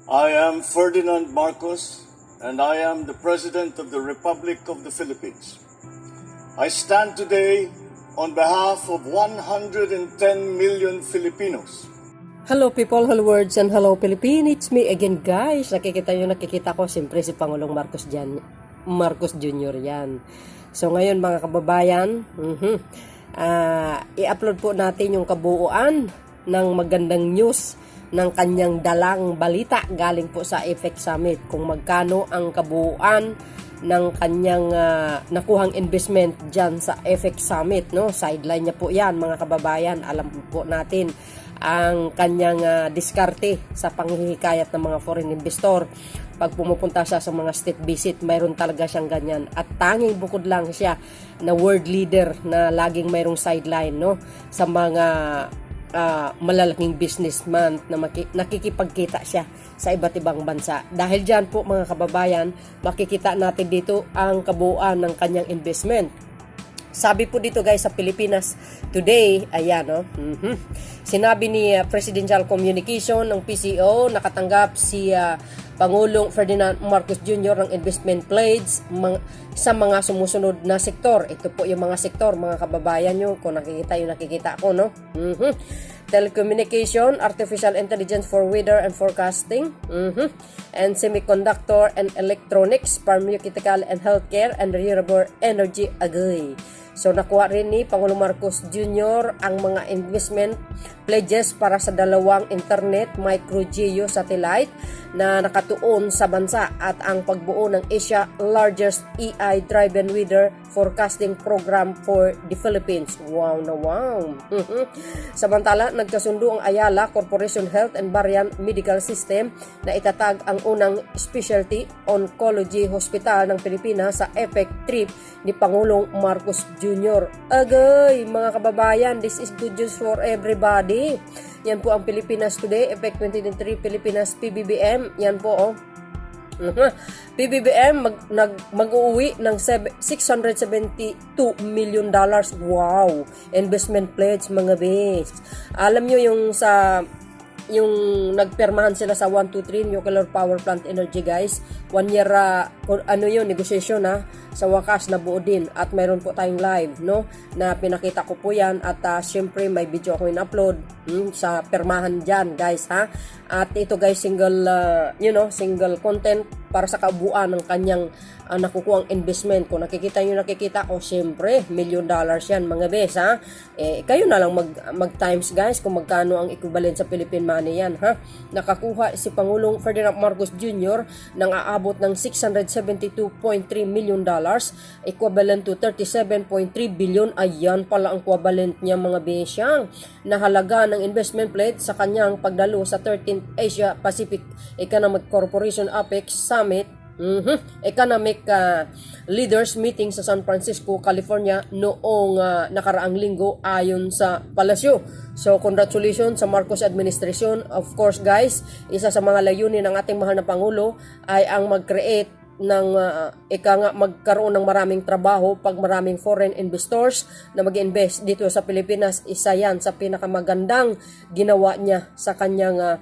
I am Ferdinand Marcos, and I am the President of the Republic of the Philippines. I stand today on behalf of 110 million Filipinos. Hello people, hello words, and hello Philippines. It's me again guys. Nakikita ko siyempre si Pangulong Marcos Jr. yan. So ngayon mga kababayan, i-upload po natin yung kabuuan ng magandang news ng kanyang dalang balita galing po sa Apec Summit kung magkano ang kabuuan ng kanyang nakuhang investment dyan sa Apec Summit, no? Sideline niya po yan mga kababayan. Alam po natin ang kanyang diskarte sa panghihikayat ng mga foreign investor. Pag pumupunta siya sa mga state visit, mayroon talaga siyang ganyan. At tanging bukod lang siya na world leader na laging mayroong sideline, no? Sa mga malalaking businessman na nakikipagkita siya sa iba't ibang bansa. Dahil dyan po mga kababayan, makikita natin dito ang kabuuan ng kanyang investment. Sabi po dito guys sa Pilipinas Today, ayan no. Sinabi ni Presidential Communication ng PCO, nakatanggap si Pangulong Ferdinand Marcos Jr. ng investment pledge sa mga sumusunod na sektor. Ito po yung mga sektor, mga kababayan nyo. Kung nakikita ko, no? Telecommunication, artificial intelligence for weather and forecasting, and semiconductor and electronics, pharmaceutical and healthcare, and renewable energy agay. So nakuha rin ni Pangulong Marcos Jr. ang mga investment pledges para sa dalawang internet micro-geo satellite na nakatuon sa bansa at ang pagbuo ng Asia largest AI-driven weather forecasting program for the Philippines. Wow na wow! Samantala, nagkasundo ang Ayala Corporation Health and Variant Medical System na itatag ang unang specialty oncology hospital ng Pilipinas sa Apec trip ni Pangulong Marcos Jr. Agay, mga kababayan, this is good news for everybody. Yan po ang Pilipinas Today, Apec 2023 Pilipinas Pbbm. Yan po oh. Pbbm mag-uwi ng $672 million. Wow! Investment pledge mga bes. Alam nyo yung nagpermahan sila sa 123 nuclear power plant energy guys. 1 year negotiation sa wakas na buo din at mayroon po tayong live no na pinakita ko po yan at syempre may video ako in-upload sa permahan dyan guys ha. At ito guys single content para sa kabuuan ng kanyang nakukuhang investment. Kung nakikita ko syempre $1 million yan mga bes ha. Kayo na lang mag times guys kung magkano ang equivalent sa Philippine money yan ha. Nakakuha si Pangulong Ferdinand Marcos Jr. ng aabot ng $672.3 million, equivalent to 37.3 billion. Ayan pala ang equivalent niya mga besyang na halaga ng investment pledge sa kanyang pagdalo sa 13th Asia Pacific Economic Corporation Apec Summit Economic Leaders Meeting sa San Francisco, California noong nakaraang linggo ayon sa palasyo. So congratulations sa Marcos administration. Of course guys, isa sa mga layunin ng ating mahal na Pangulo ay ang mag-create ng magkaroon ng maraming trabaho pag maraming foreign investors na mag-invest dito sa Pilipinas. Isa yan sa pinakamagandang ginawa niya sa kanyang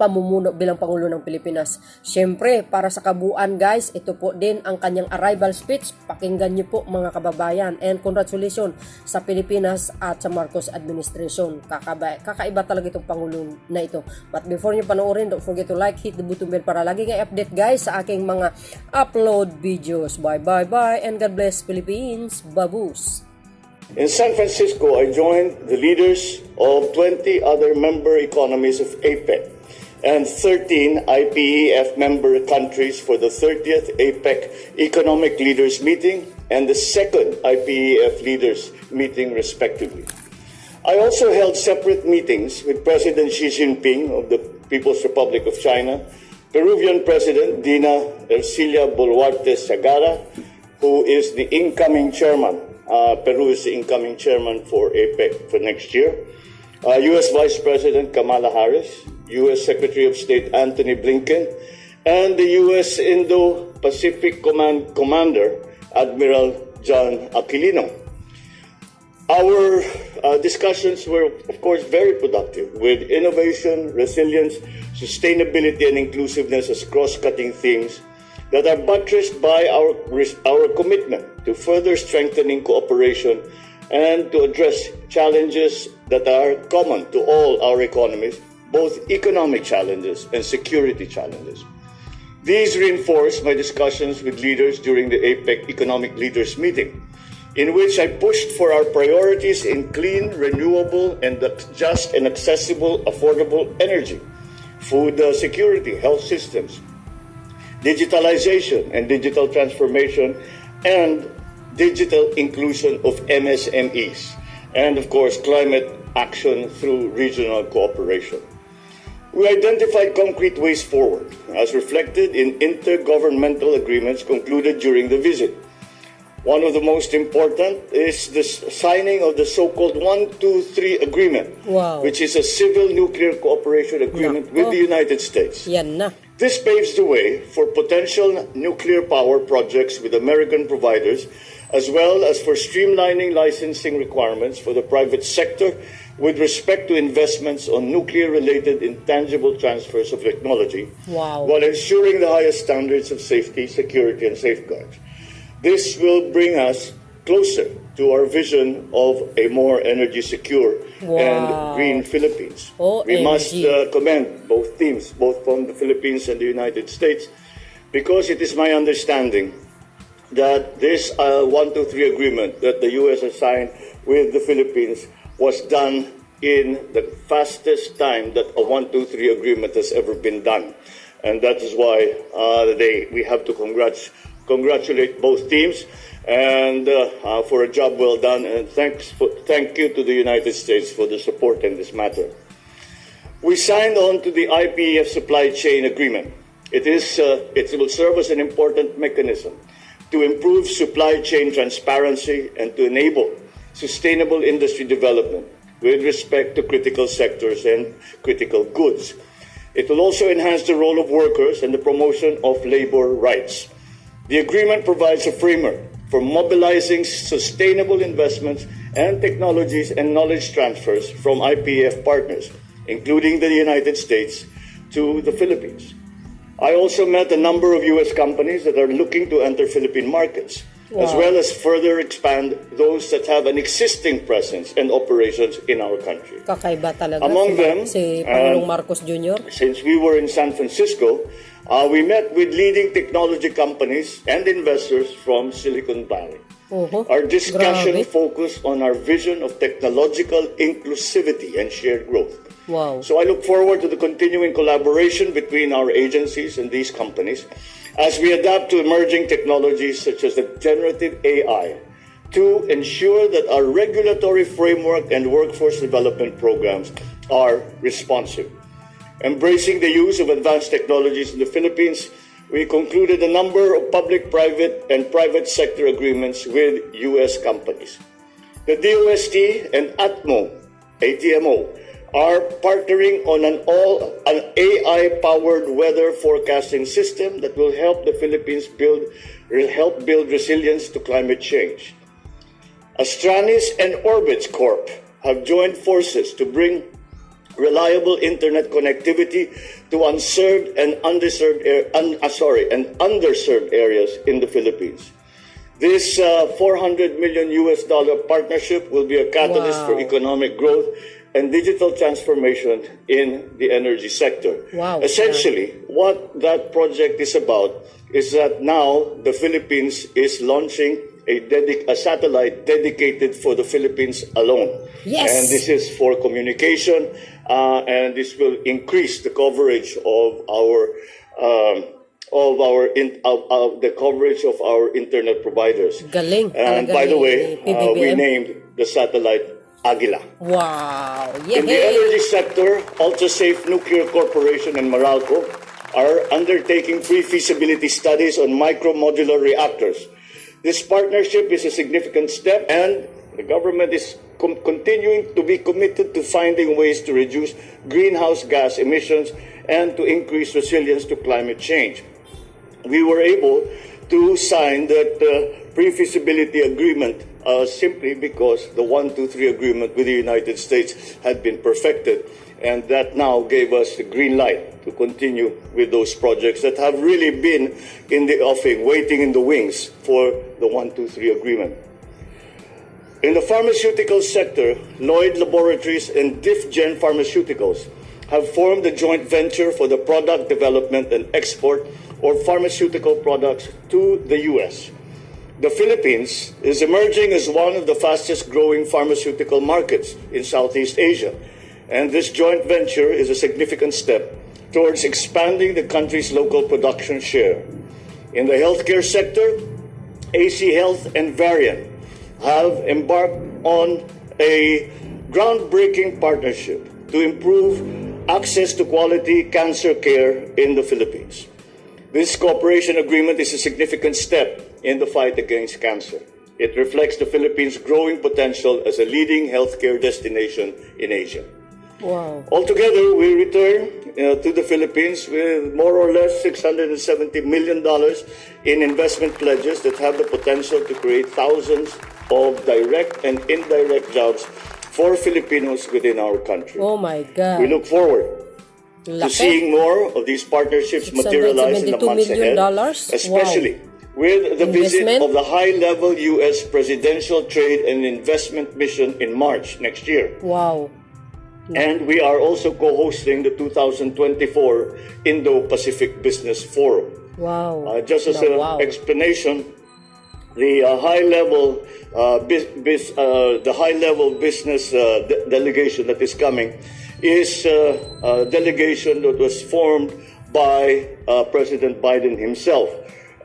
pamumuno bilang Pangulo ng Pilipinas. Siyempre, para sa kabuuan guys, ito po din ang kanyang arrival speech. Pakinggan niyo po mga kababayan. And congratulations sa Pilipinas at sa Marcos administration. Kakaiba talaga itong Pangulo na ito. But before niyo panoorin, don't forget to like, hit the button bell para lagi kayo update guys sa aking mga upload videos. Bye and God bless Philippines. Babus! In San Francisco, I joined the leaders of 20 other member economies of Apec and 13 IPEF member countries for the 30th APEC Economic Leaders Meeting and the 2nd IPEF Leaders Meeting respectively. I also held separate meetings with President Xi Jinping of the People's Republic of China, Peruvian President Dina Ercilia Boluarte Sagara, who is the incoming chairman. Peru is the incoming chairman for APEC for next year. U.S. Vice President Kamala Harris, U.S. Secretary of State Antony Blinken, and the U.S. Indo-Pacific Commander Admiral John Aquilino. Our discussions were, of course, very productive, with innovation, resilience, sustainability, and inclusiveness as cross-cutting themes that are buttressed by our commitment to further strengthening cooperation and to address challenges that are common to all our economies, both economic challenges and security challenges. These reinforce my discussions with leaders during the APEC Economic Leaders Meeting, in which I pushed for our priorities in clean, renewable, and just and accessible, affordable energy, food security, health systems, digitalization and digital transformation, and digital inclusion of MSMEs, and of course, climate action through regional cooperation. We identified concrete ways forward, as reflected in intergovernmental agreements concluded during the visit. One of the most important is the signing of the so-called 123 Agreement, which is a civil nuclear cooperation agreement with the United States. Yan na. This paves the way for potential nuclear power projects with American providers, as well as for streamlining licensing requirements for the private sector with respect to investments on nuclear-related intangible transfers of technology, while ensuring the highest standards of safety, security, and safeguards. This will bring us closer to our vision of a more energy secure and green Philippines. We must commend both teams, both from the Philippines and the United States, because it is my understanding that this 123 agreement that the U.S. has signed with the Philippines was done in the fastest time that a 123 agreement has ever been done. And that is why we have to congratulate both teams and for a job well done. And thank you to the United States for the support in this matter. We signed on to the IPEF supply chain agreement. It will serve as an important mechanism to improve supply chain transparency and to enable sustainable industry development with respect to critical sectors and critical goods. It will also enhance the role of workers and the promotion of labor rights. The agreement provides a framework for mobilizing sustainable investments and technologies and knowledge transfers from IPEF partners, including the United States, to the Philippines. I also met a number of U.S. companies that are looking to enter Philippine markets, as well as further expand those that have an existing presence and operations in our country. Kakaiba talaga. Among them, si Pangulong Marcos Jr. Since we were in San Francisco, we met with leading technology companies and investors from Silicon Valley. Our discussion focused on our vision of technological inclusivity and shared growth. So I look forward to the continuing collaboration between our agencies and these companies as we adapt to emerging technologies such as the generative AI to ensure that our regulatory framework and workforce development programs are responsive. Embracing the use of advanced technologies in the Philippines, we concluded a number of public, private, and private sector agreements with U.S. companies. The DOST and ATMO are partnering on an AI-powered weather forecasting system that will help the Philippines build resilience to climate change. Astranis and Orbits Corp have joined forces to bring reliable internet connectivity to underserved areas in the Philippines. This $400 million partnership will be a catalyst for economic growth and digital transformation in the energy sector. Essentially, what that project is about is that now the Philippines is launching a satellite dedicated for the Philippines alone. And this is for communication, and this will increase the coverage of the coverage of our internet providers. Galing. And by the way, we named the satellite Agila. In the energy sector, UltraSafe Nuclear Corporation and Meralco are undertaking pre-feasibility studies on micro-modular reactors. This partnership is a significant step, and the government is continuing to be committed to finding ways to reduce greenhouse gas emissions and to increase resilience to climate change. We were able to sign that pre-feasibility agreement simply because the 1-2-3 agreement with the United States had been perfected, and that now gave us the green light to continue with those projects that have really been in the offing, waiting in the wings for the 1-2-3 agreement. In the pharmaceutical sector, Lloyd Laboratories and DifGen Pharmaceuticals have formed a joint venture for the product development and export of pharmaceutical products to the U.S. The Philippines is emerging as one of the fastest growing pharmaceutical markets in Southeast Asia, and this joint venture is a significant step towards expanding the country's local production share. In the healthcare sector, AC Health and Varian have embarked on a groundbreaking partnership to improve access to quality cancer care in the Philippines. This cooperation agreement is a significant step in the fight against cancer. It reflects the Philippines' growing potential as a leading healthcare destination in Asia. Wow. Altogether, we return to the Philippines with more or less $670 million in investment pledges that have the potential to create thousands of direct and indirect jobs for Filipinos within our country. Oh my God. We look forward to Laki. seeing more of these partnerships materialize in the months $672 million? ahead, especially with the visit Investment? of the high-level U.S. Presidential Trade and Investment Mission in March next year. Wow. And we are also co-hosting the 2024 Indo-Pacific Business Forum. Wow. Just as an Wow. explanation, the high-level business delegation that is coming is a delegation that was formed by President Biden himself,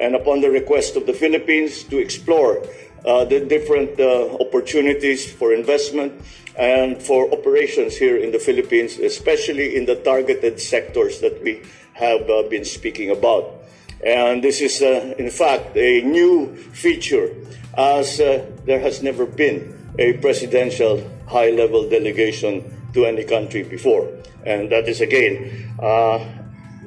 and upon the request of the Philippines to explore the different opportunities for investment and for operations here in the Philippines, especially in the targeted sectors that we have been speaking about. And this is, in fact, a new feature, as there has never been a presidential high-level delegation to any country before. And that is, again,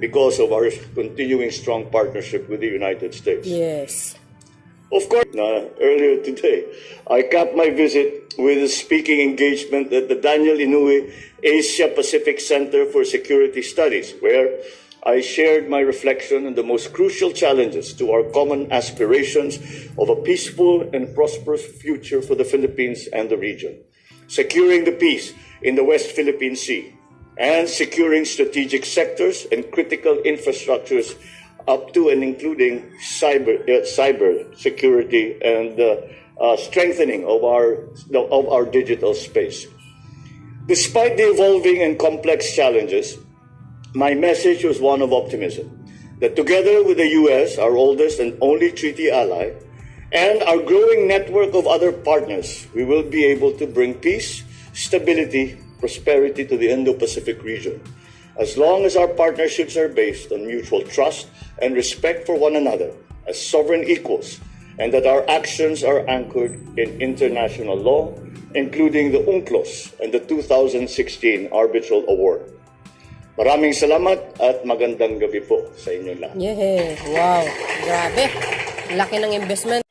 because of our continuing strong partnership with the United States. Yes. Of course, earlier today, I capped my visit with a speaking engagement at the Daniel Inouye Asia Pacific Center for Security Studies, where I shared my reflection on the most crucial challenges to our common aspirations of a peaceful and prosperous future for the Philippines and the region, securing the peace in the West Philippine Sea, and securing strategic sectors and critical infrastructures up to and including cyber security and strengthening of our digital space. Despite the evolving and complex challenges, my message was one of optimism, that together with the U.S., our oldest and only treaty ally, and our growing network of other partners, we will be able to bring peace, stability, prosperity to the Indo-Pacific region, as long as our partnerships are based on mutual trust and respect for one another as sovereign equals, and that our actions are anchored in international law, including the UNCLOS and the 2016 Arbitral Award. Maraming salamat at magandang gabi po sa inyong lahat. Yeah. Wow. Grabe. Laki ng investment.